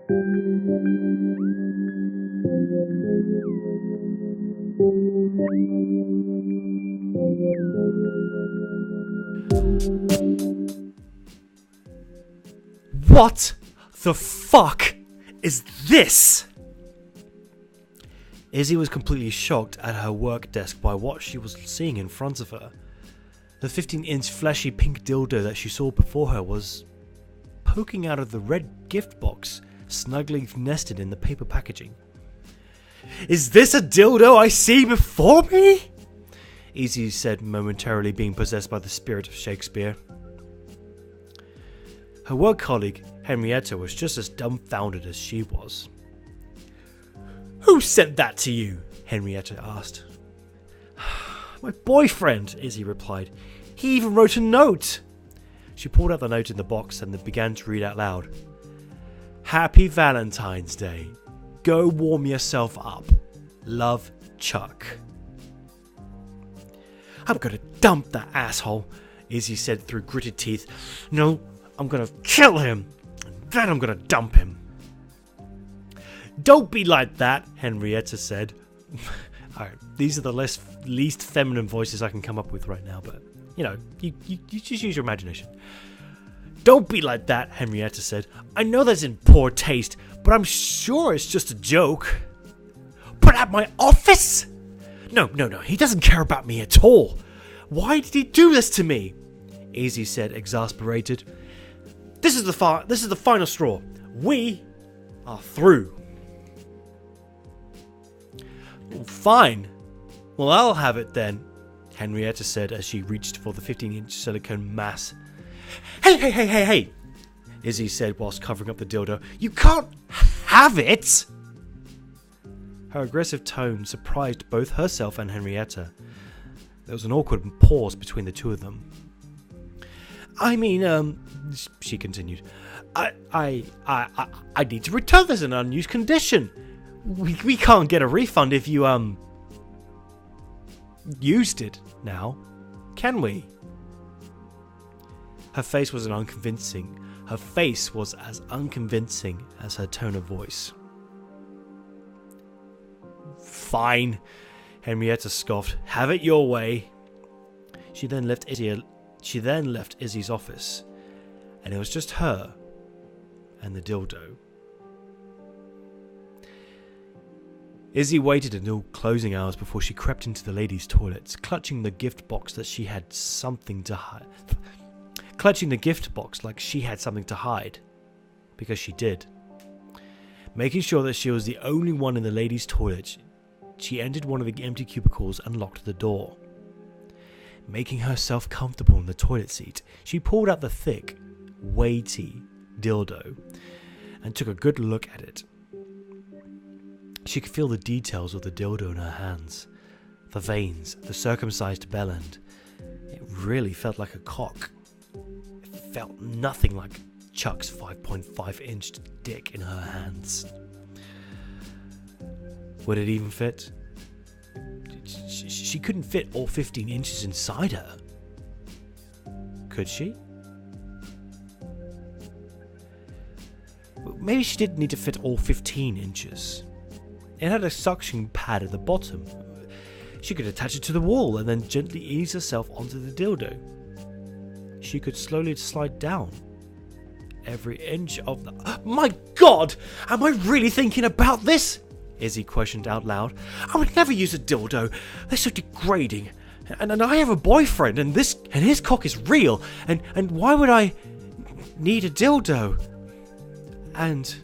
What the fuck is this? Izzy was completely shocked at her work desk by what she was seeing in front of her. The 15-inch fleshy pink dildo that she saw before her was poking out of the red gift box, snugly nested in the paper packaging. Is this a dildo I see before me? Izzy said, momentarily being possessed by the spirit of Shakespeare. Her work colleague, Henrietta, was just as dumbfounded as she was. Who sent that to you? Henrietta asked. My boyfriend, Izzy replied. He even wrote a note. She pulled out the note in the box and then began to read out loud. Happy Valentine's Day. Go warm yourself up. Love, Chuck. I'm gonna dump that asshole, Izzy said through gritted teeth. No, I'm gonna kill him. And then I'm gonna dump him. Don't be like that, Henrietta said. Alright, these are the least feminine voices I can come up with right now, but, you know, you just use your imagination. Don't be like that, Henrietta said. I know that's in poor taste, but I'm sure it's just a joke. But at my office? No, he doesn't care about me at all. Why did he do this to me? Izzy said, exasperated. This is the final straw. We are through. Fine. Well, I'll have it then, Henrietta said as she reached for the 15-inch silicone mass. Hey, Izzy said whilst covering up the dildo. You can't have it! Her aggressive tone surprised both herself and Henrietta. There was an awkward pause between the two of them. I mean, she continued, I need to return this in an unused condition. We can't get a refund if you, used it now, can we? Her face was as unconvincing as her tone of voice. Fine, Henrietta scoffed. Have it your way. She then left Izzy's office, and it was just her and the dildo. Izzy waited until closing hours before she crept into the ladies' toilets, clutching the gift box like she had something to hide. Because she did. Making sure that she was the only one in the ladies' toilet, she entered one of the empty cubicles and locked the door. Making herself comfortable in the toilet seat, she pulled out the thick, weighty dildo and took a good look at it. She could feel the details of the dildo in her hands. The veins, the circumcised bell end. It really felt like a cock. It felt nothing like Chuck's 5.5-inch dick in her hands. Would it even fit? She couldn't fit all 15 inches inside her. Could she? Maybe she didn't need to fit all 15 inches. It had a suction pad at the bottom. She could attach it to the wall and then gently ease herself onto the dildo. She could slowly slide down every inch of the... My God! Am I really thinking about this? Izzy questioned out loud. I would never use a dildo. They're so degrading. And I have a boyfriend, and his cock is real. And why would I need a dildo? And...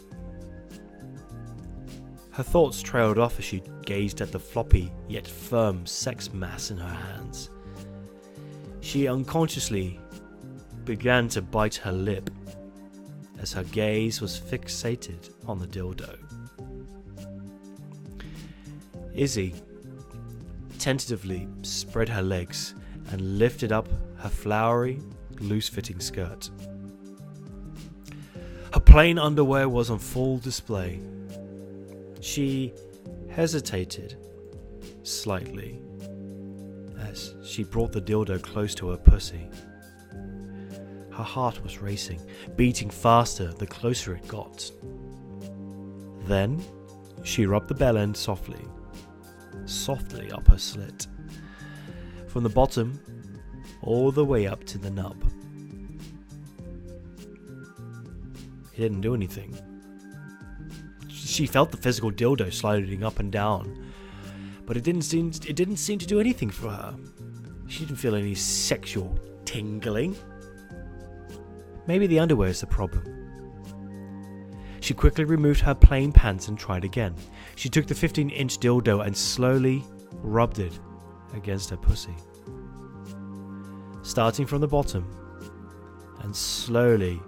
Her thoughts trailed off as she gazed at the floppy yet firm sex mass in her hands. She unconsciously began to bite her lip as her gaze was fixated on the dildo. Izzy tentatively spread her legs and lifted up her flowery, loose-fitting skirt. Her plain underwear was on full display. She hesitated slightly as she brought the dildo close to her pussy. Her heart was racing, beating faster the closer it got. Then she rubbed the bell end softly up her slit, from the bottom all the way up to the nub. It didn't do anything. She felt the physical dildo sliding up and down, but it didn't seem to do anything for her. She didn't feel any sexual tingling. Maybe the underwear is the problem. She quickly removed her plain pants and tried again. She took the 15-inch dildo and slowly rubbed it against her pussy, starting from the bottom and slowly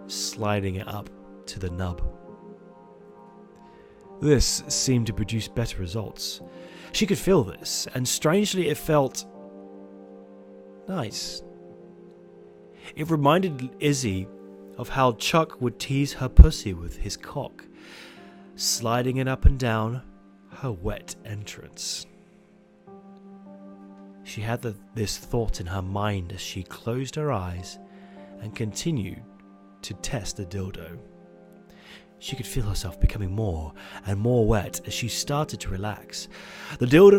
sliding it up to the nub. This seemed to produce better results. She could feel this, and strangely it felt nice. It reminded Izzy of how Chuck would tease her pussy with his cock, sliding it up and down her wet entrance. She had this thought in her mind as she closed her eyes and continued to test the dildo. She could feel herself becoming more and more wet as she started to relax. The dildo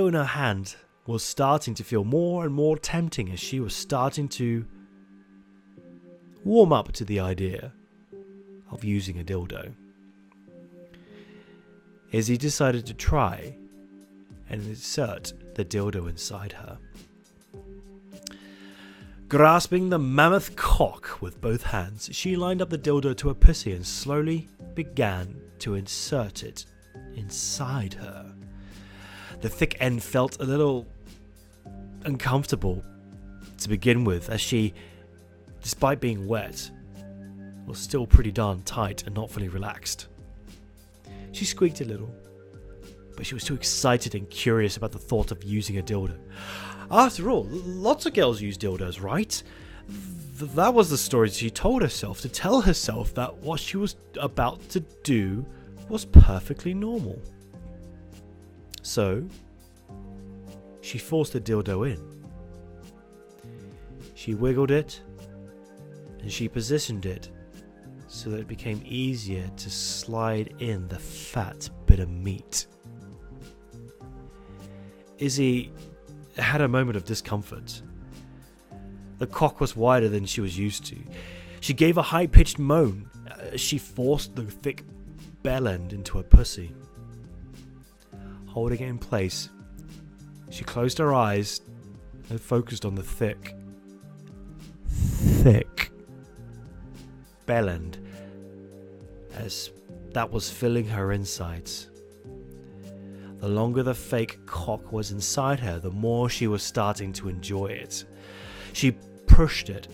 in her hand was starting to feel more and more tempting as she was starting to warm up to the idea of using a dildo. Izzy decided to try and insert the dildo inside her. Grasping the mammoth cock with both hands, she lined up the dildo to her pussy and slowly began to insert it inside her. The thick end felt a little uncomfortable to begin with, as she, despite being wet, was still pretty darn tight and not fully relaxed. She squeaked a little, but she was too excited and curious about the thought of using a dildo. After all, lots of girls use dildos, right? That was the story she told herself, to tell herself that what she was about to do was perfectly normal. So, she forced the dildo in. She wiggled it, and she positioned it so that it became easier to slide in the fat bit of meat. Izzy had a moment of discomfort. The cock was wider than she was used to. She gave a high-pitched moan as she forced the thick bell end into her pussy. Holding it in place, she closed her eyes and focused on the thick bell end as that was filling her insides. The longer the fake cock was inside her, the more she was starting to enjoy it. She pushed it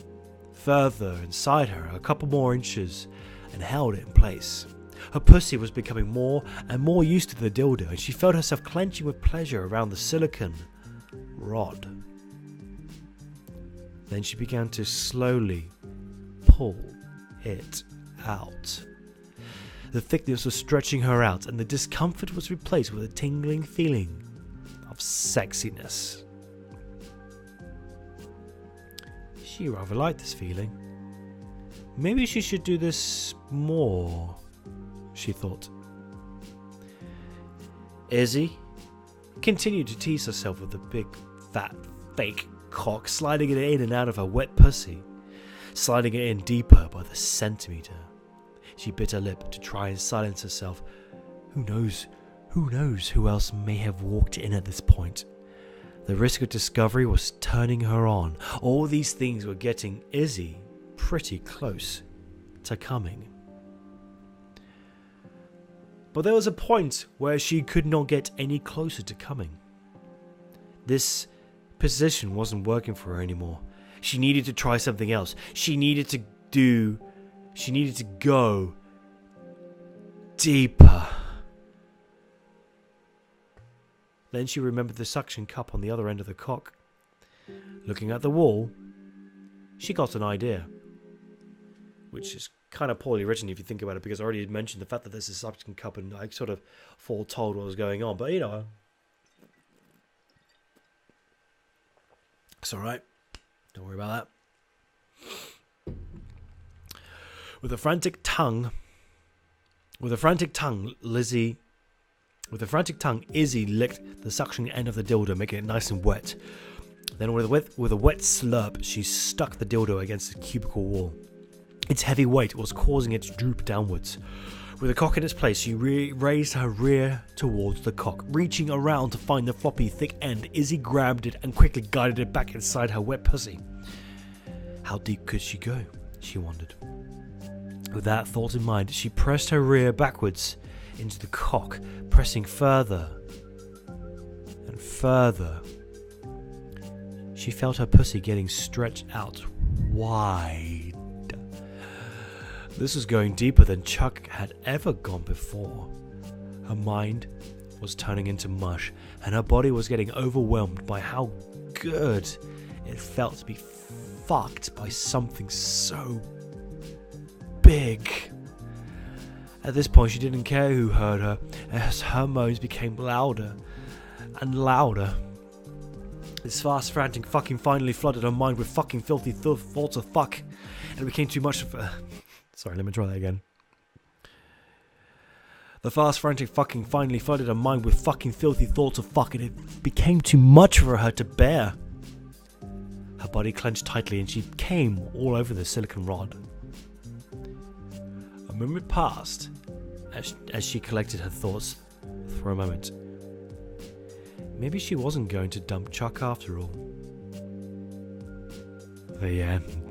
further inside her, a couple more inches, and held it in place. Her pussy was becoming more and more used to the dildo, and she felt herself clenching with pleasure around the silicone rod. Then she began to slowly pull it out. The thickness was stretching her out, and the discomfort was replaced with a tingling feeling of sexiness. She rather liked this feeling. Maybe she should do this more, she thought. Izzy continued to tease herself with the big, fat, fake cock, sliding it in and out of her wet pussy, sliding it in deeper by the centimetre. She bit her lip to try and silence herself. Who knows who else may have walked in at this point. The risk of discovery was turning her on. All these things were getting Izzy pretty close to coming. But there was a point where she could not get any closer to coming. This position wasn't working for her anymore. She needed to try something else. She needed to go deeper. Then she remembered the suction cup on the other end of the cock. Looking at the wall, she got an idea. Which is kind of poorly written if you think about it, because I already had mentioned the fact that there's a suction cup and I sort of foretold what was going on. But, you know, it's alright. Don't worry about that. With a frantic tongue, With a frantic tongue, Izzy licked the suction end of the dildo, making it nice and wet. Then with a wet slurp, she stuck the dildo against the cubicle wall. Its heavy weight was causing it to droop downwards. With the cock in its place, she raised her rear towards the cock. Reaching around to find the floppy, thick end, Izzy grabbed it and quickly guided it back inside her wet pussy. How deep could she go? She wondered. With that thought in mind, she pressed her rear backwards into the cock, pressing further and further. She felt her pussy getting stretched out wide. This was going deeper than Chuck had ever gone before. Her mind was turning into mush, and her body was getting overwhelmed by how good it felt to be fucked by something so big. At this point, she didn't care who heard her, as her moans became louder and louder. This fast, frantic fucking finally flooded her mind with fucking filthy thoughts of fuck, and it became too much for her. Sorry, let me try that again. The fast, frantic fucking finally flooded her mind with fucking filthy thoughts of fuck, and it became too much for her to bear. Her body clenched tightly, and she came all over the silicon rod. A moment passed as she collected her thoughts for a moment. Maybe she wasn't going to dump Chuck after all. The end.